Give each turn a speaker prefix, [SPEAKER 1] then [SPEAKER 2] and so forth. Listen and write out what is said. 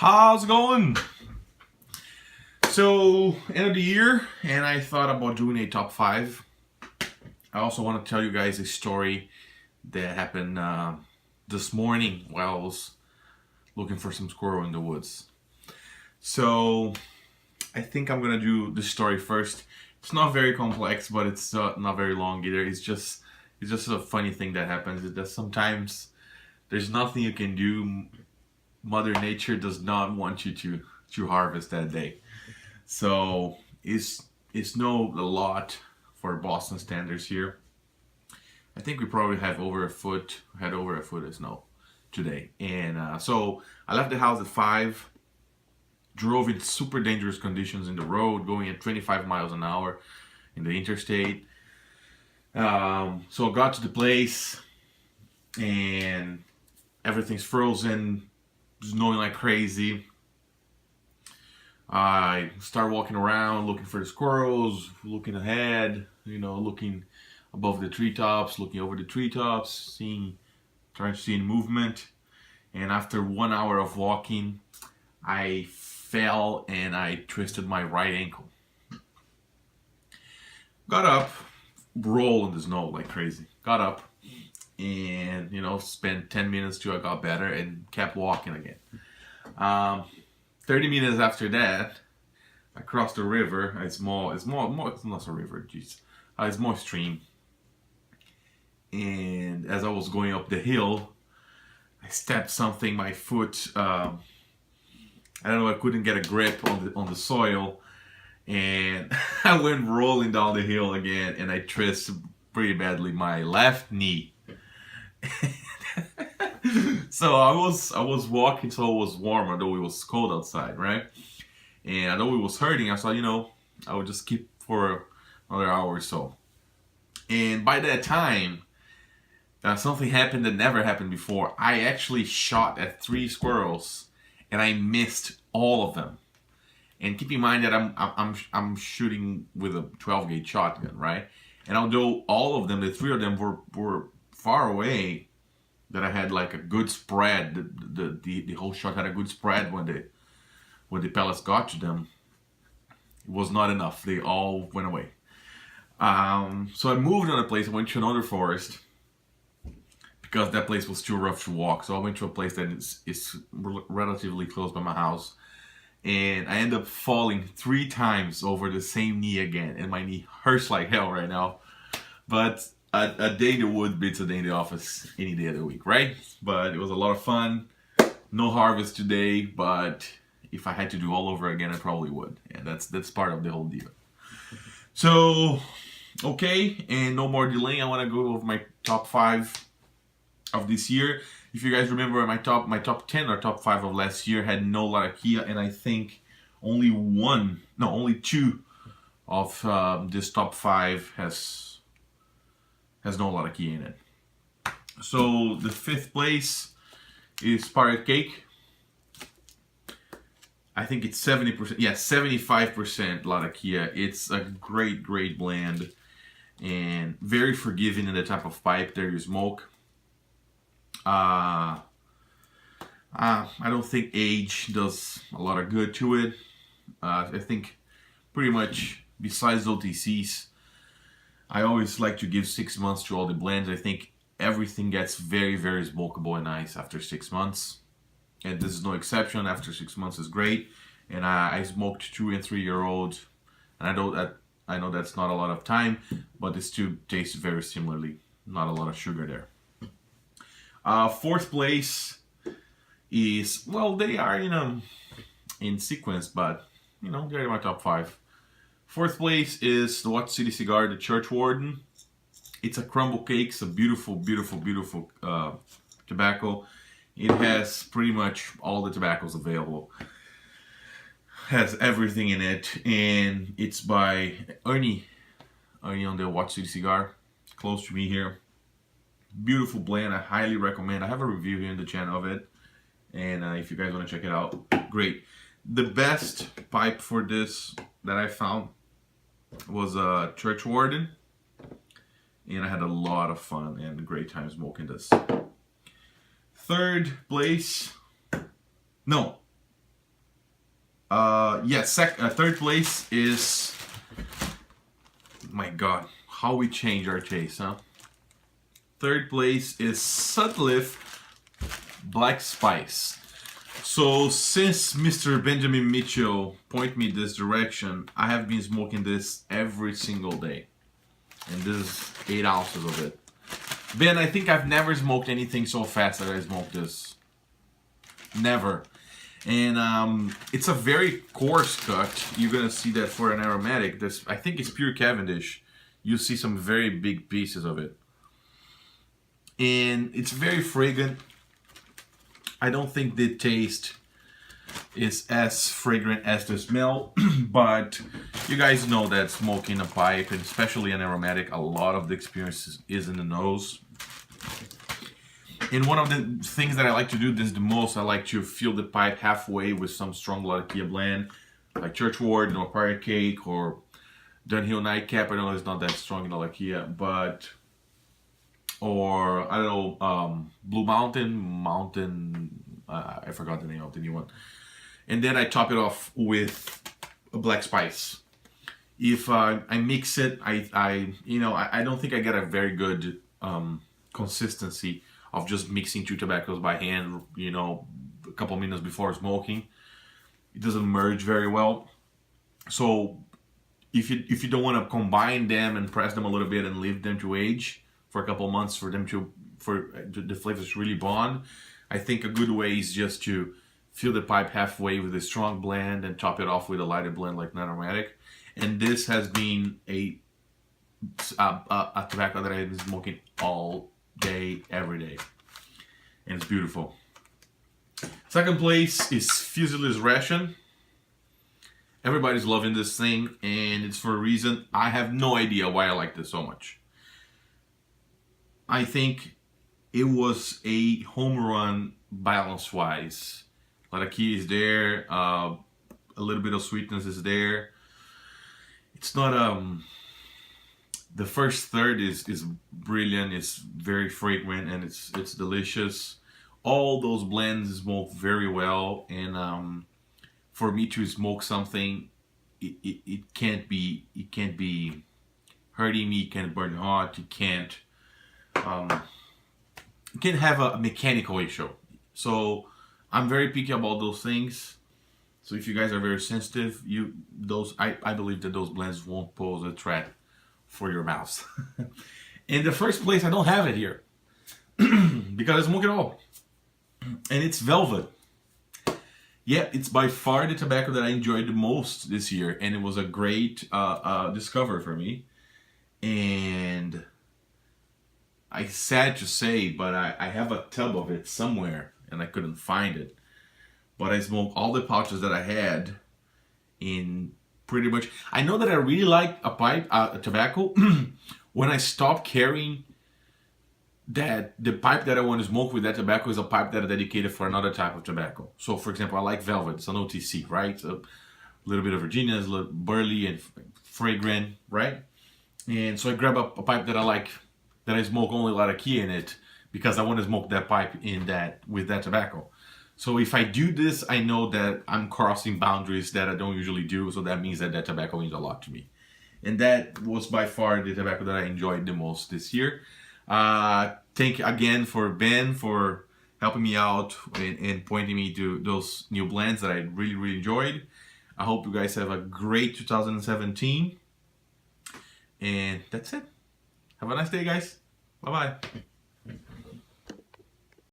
[SPEAKER 1] How's it going? So, end of the year, and I thought about doing a top 5. I also want to tell you guys a story that happened this morning while I was looking for some squirrel in the woods. So, I think I'm gonna do this story first. It's not very complex, but it's not very long either. It's just a funny thing that happens. Is that sometimes there's nothing you can do. Mother Nature does not want you to harvest that day. So it's no a lot for Boston standards here. I think we probably had over a foot of snow today. And so I left the house at 5, drove in super dangerous conditions in the road, going at 25 miles an hour in the interstate. So I got to the place and everything's frozen, snowing like crazy. I start walking around looking for the squirrels, looking ahead, looking above the treetops, looking over the treetops, trying to see any movement. And after 1 hour of walking, I fell and I twisted my right ankle. Got up, rolled in the snow like crazy. Got up and, spent 10 minutes till I got better and kept walking again. 30 minutes after that, I crossed the river. It's not a river, jeez. It's more stream. And as I was going up the hill, I stepped something. My foot, I don't know. I couldn't get a grip on the soil, and I went rolling down the hill again, and I twisted pretty badly my left knee. So I was walking, so it was warm, although it was cold outside, right? And although it was hurting, I thought, I would just keep for another hour or so. And by that time, something happened that never happened before. I actually shot at 3 squirrels, and I missed all of them. And keep in mind that I'm shooting with a 12 gauge shotgun, right? And although all of them, the 3 of them were far away, that I had like a good spread. The whole shot had a good spread when the pellets got to them. It was not enough. They all went away. So I moved on a place. I went to another forest because that place was too rough to walk. So I went to a place that is relatively close by my house, and I ended up falling 3 times over the same knee again, and my knee hurts like hell right now. But a day in the wood beats a day in the office any day of the week, right? But it was a lot of fun. No harvest today, but if I had to do all over again, I probably would. And that's part of the whole deal. So, okay, and no more delaying. I want to go over my top 5 of this year. If you guys remember, my top 10 or top 5 of last year had no Larakia, and I think only 2 of this top 5 has no Larakia in it. So the 5th place is Pirate Cake. I think it's 70%, 75% Larakia. It's a great blend and very forgiving in the type of pipe that you smoke. I don't think age does a lot of good to it. I think pretty much besides OTCs, I always like to give 6 months to all the blends. I think everything gets very smokable and nice after 6 months. And this is no exception. After 6 months is great. And I smoked 2 and 3 year olds. And I know that's not a lot of time, but it still tastes very similarly. Not a lot of sugar there. 4th place is, well, they are in sequence, but they're in my top 5. 4th place is the Watch City cigar, the Churchwarden. It's a crumble cake. It's a beautiful tobacco. It has pretty much all the tobaccos available. Has everything in it, and it's by Ernie on the Watch City cigar, close to me here. Beautiful blend. I highly recommend. I have a review here in the channel of it, and if you guys want to check it out, great. The best pipe for this that I found was a Churchwarden, and I had a lot of fun and a great time smoking this. 3rd place, no, Yeah, third place is, my God, how we change our chase, huh? Third place is Sutliff Black Spice. So since Mr. Benjamin Mitchell pointed me this direction, I have been smoking this every single day. And this is 8 ounces of it. Ben, I think I've never smoked anything so fast that I smoked this. Never. And it's a very coarse cut. You're gonna see that for an aromatic. This, I think it's pure Cavendish. You see some very big pieces of it. And it's very fragrant. I don't think the taste is as fragrant as the smell, but you guys know that smoking a pipe, and especially an aromatic, a lot of the experience is in the nose. And one of the things that I like to do this the most, I like to fill the pipe halfway with some strong Latakia blend, like Churchwarden or Pirate Cake or Dunhill Nightcap. I know it's not that strong in Latakia, but, or I don't know, Blue Mountain, I forgot the name of the new one. And then I top it off with a black spice. If I mix it, I don't think I get a very good consistency of just mixing two tobaccos by hand, a couple minutes before smoking. It doesn't merge very well. So if you don't want to combine them and press them a little bit and leave them to age for a couple months for the flavors to really bond, I think a good way is just to fill the pipe halfway with a strong blend and top it off with a lighter blend like non-aromatic. And this has been a tobacco that I've been smoking all day, every day. And it's beautiful. Second place is Fusiliers Ration. Everybody's loving this thing, and it's for a reason. I have no idea why I like this so much. I think it was a home run balance-wise. Latakia is there, a little bit of sweetness is there. It's not the first third is brilliant. It's very fragrant and it's delicious. All those blends smoke very well, and for me to smoke something, it can't be hurting me. It can't burn hot. It can't have a mechanical issue. So I'm very picky about those things. So if you guys are very sensitive, I believe that those blends won't pose a threat for your mouth. In the first place, I don't have it here because I smoke it all, and it's Velvet. Yeah, it's by far the tobacco that I enjoyed the most this year, and it was a great discovery for me. And I'm sad to say, but I have a tub of it somewhere, and I couldn't find it. But I smoked all the pouches that I had in pretty much. I know that I really like a tobacco when I stopped carrying that the pipe that I want to smoke with that tobacco is a pipe that is dedicated for another type of tobacco. So for example, I like Velvet. It's an OTC, right? A little bit of Virginia, a little burly and fragrant, right? And so I grab a pipe that I like, that I smoke only Latakia in it, because I want to smoke that pipe with that tobacco. So if I do this, I know that I'm crossing boundaries that I don't usually do. So that means that tobacco means a lot to me. And that was by far the tobacco that I enjoyed the most this year. Thank you again for Ben for helping me out and pointing me to those new blends that I really, really enjoyed. I hope you guys have a great 2017. And that's it. Have a nice day, guys. Bye-bye.